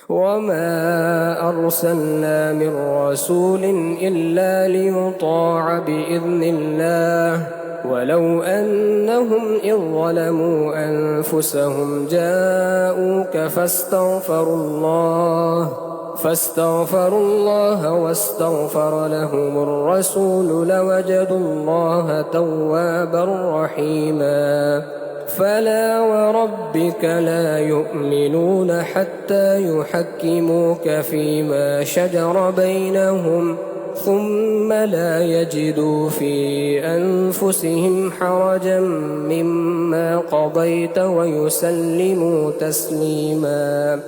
وما أرسلنا من رسول إلا ليطاع بإذن الله ولو أنهم إذ ظلموا أنفسهم جاءوك فاستغفروا الله واستغفر لهم الرسول لوجدوا الله توابا رحيما. فلا وربك لا يؤمنون حتى يحكموك فيما شجر بينهم ثم لا يجدوا في أنفسهم حرجا مما قضيت ويسلموا تسليما.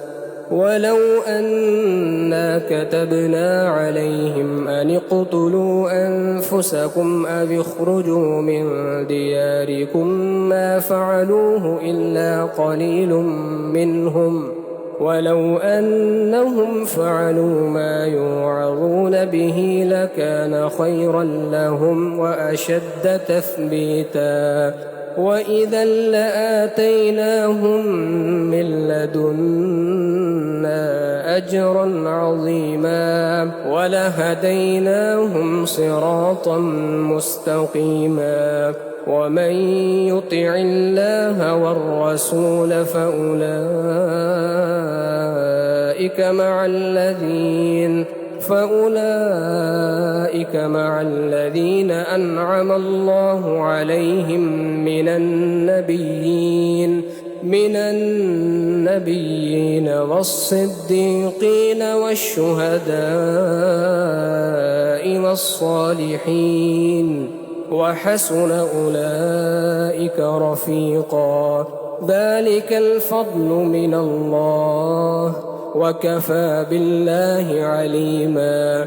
ولو أنا كتبنا عليهم أن اقتلوا أنفسكم أو اخرجوا من دياركم ما فعلوه إلا قليل منهم ولو أنهم فعلوا ما يوعظون به لكان خيرا لهم وأشد تثبيتا وإذا لآتيناهم من لدنا أجرا عظيما ولهديناهم صراطا مستقيما. ومن يطع الله والرسول فأولئك مع الذين أنعم الله عليهم من النبيين والصديقين والشهداء والصالحين وحسن أولئك رفيقا. ذلك الفضل من الله وكفى بالله عليما.